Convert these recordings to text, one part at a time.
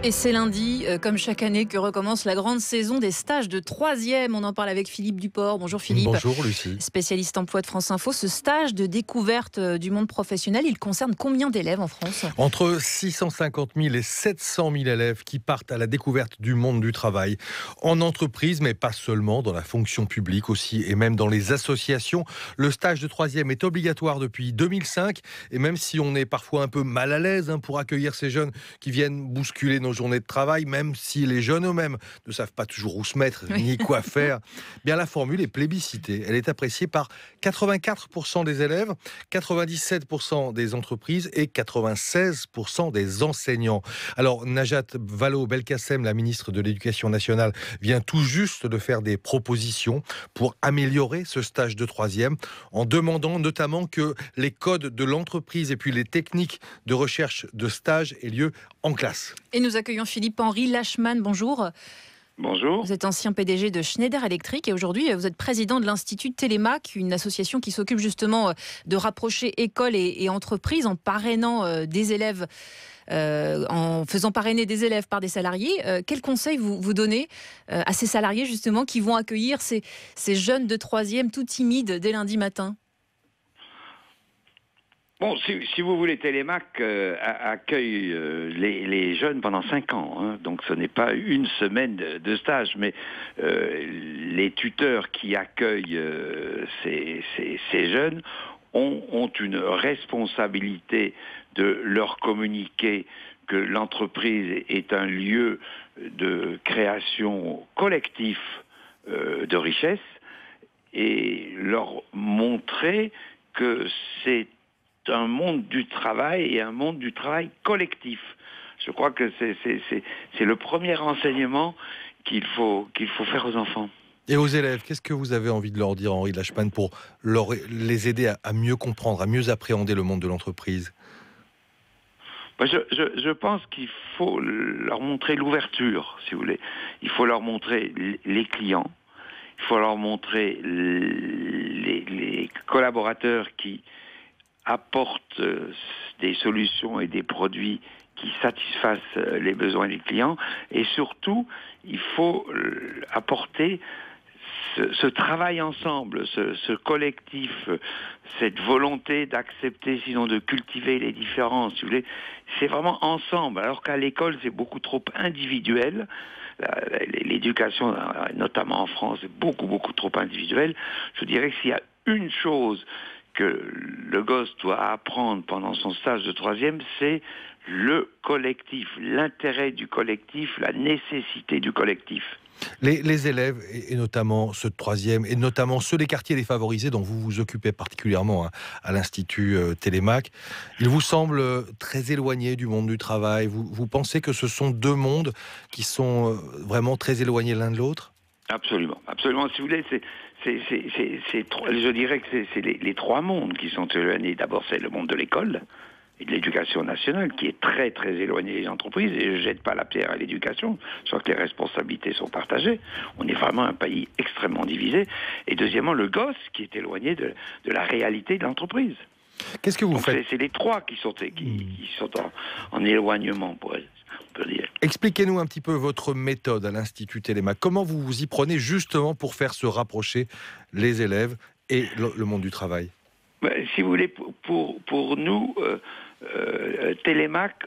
Et c'est lundi, comme chaque année, que recommence la grande saison des stages de 3e. On en parle avec Philippe Duport. Bonjour Philippe. Bonjour Lucie. Spécialiste emploi de France Info. Ce stage de découverte du monde professionnel, il concerne combien d'élèves en France ? Entre 650 000 et 700 000 élèves qui partent à la découverte du monde du travail. En entreprise, mais pas seulement, dans la fonction publique aussi, et même dans les associations. Le stage de 3e est obligatoire depuis 2005. Et même si on est parfois un peu mal à l'aise pour accueillir ces jeunes qui viennent bousculer nos journées de travail, même si les jeunes eux-mêmes ne savent pas toujours où se mettre, ni quoi faire, bien la formule est plébiscitée. Elle est appréciée par 84% des élèves, 97% des entreprises et 96% des enseignants. Alors, Najat Vallaud-Belkacem, la ministre de l'Éducation nationale, vient tout juste de faire des propositions pour améliorer ce stage de 3e, en demandant notamment que les codes de l'entreprise et puis les techniques de recherche de stage aient lieu en classe. Et nous accueillons Philippe-Henri Lachmann. Bonjour. Bonjour. Vous êtes ancien PDG de Schneider Electric et aujourd'hui vous êtes président de l'Institut Télémac, une association qui s'occupe justement de rapprocher école et entreprise en parrainant des élèves, en faisant parrainer des élèves par des salariés. Quels conseils vous donnez à ces salariés justement qui vont accueillir ces jeunes de 3e tout timides dès lundi matin ? Bon, si vous voulez, Télémac accueille les jeunes pendant 5 ans. Donc ce n'est pas une semaine de stage, mais les tuteurs qui accueillent ces jeunes ont une responsabilité de leur communiquer que l'entreprise est un lieu de création collectif de richesse et leur montrer que c'est un monde du travail et un monde du travail collectif. Je crois que c'est le premier enseignement qu'il faut faire aux enfants. Et aux élèves, qu'est-ce que vous avez envie de leur dire, Henri Lachmann, pour les aider à mieux comprendre, à mieux appréhender le monde de l'entreprise ? Je pense qu'il faut leur montrer l'ouverture, si vous voulez. Il faut leur montrer les clients. Il faut leur montrer les collaborateurs qui apportent des solutions et des produits qui satisfassent les besoins des clients. Et surtout, il faut apporter ce travail ensemble, ce collectif, cette volonté d'accepter, sinon de cultiver les différences, si vous voulez. C'est vraiment ensemble, alors qu'à l'école, c'est beaucoup trop individuel. L'éducation, notamment en France, est beaucoup trop individuelle. Je dirais que s'il y a une chose que le gosse doit apprendre pendant son stage de 3e, c'est le collectif, l'intérêt du collectif, la nécessité du collectif. Les élèves, et notamment ceux de 3e, et notamment ceux des quartiers défavorisés dont vous vous occupez particulièrement à l'Institut Télémac, ils vous semblent très éloignés du monde du travail. Vous pensez que ce sont deux mondes qui sont vraiment très éloignés l'un de l'autre ? Absolument. Si vous voulez, je dirais que c'est les trois mondes qui sont éloignés. D'abord, c'est le monde de l'école et de l'éducation nationale, qui est très éloigné des entreprises, et je ne jette pas la pierre à l'éducation, je crois que les responsabilités sont partagées. On est vraiment un pays extrêmement divisé. Et deuxièmement, le gosse, qui est éloigné de la réalité de l'entreprise. Qu'est-ce que vous faites ? C'est les trois qui sont en éloignement, on peut dire. Expliquez-nous un petit peu votre méthode à l'Institut Télémac. Comment vous vous y prenez justement pour faire se rapprocher les élèves et le monde du travail ? Si vous voulez, pour nous, Télémac,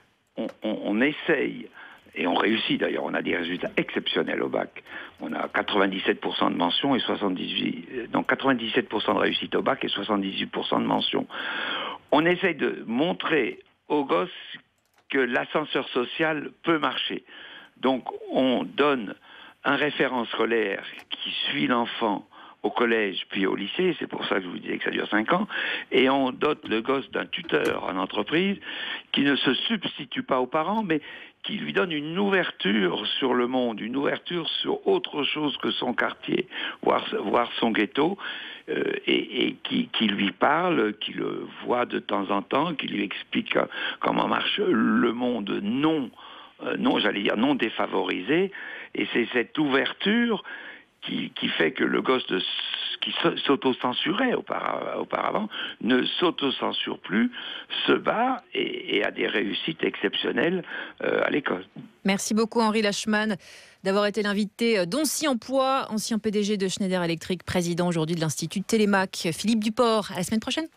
on essaye, et on réussit d'ailleurs, on a des résultats exceptionnels au bac. On a 97% de mentions et 97% de réussite au bac et 78% de mentions. On essaye de montrer aux gosses que l'ascenseur social peut marcher. Donc on donne un référent scolaire qui suit l'enfant au collège puis au lycée, c'est pour ça que je vous disais que ça dure 5 ans, et on dote le gosse d'un tuteur en entreprise qui ne se substitue pas aux parents, mais qui lui donne une ouverture sur le monde, une ouverture sur autre chose que son quartier, voire son ghetto, et qui lui parle, qui le voit de temps en temps, qui lui explique comment marche le monde non défavorisé, et c'est cette ouverture qui fait que le gosse qui s'auto-censurait auparavant ne s'auto-censure plus, se bat et a des réussites exceptionnelles à l'école. Merci beaucoup Henri Lachmann d'avoir été l'invité d'Oncy Emploi, ancien PDG de Schneider Electric, président aujourd'hui de l'Institut Télémac. Philippe Duport, à la semaine prochaine.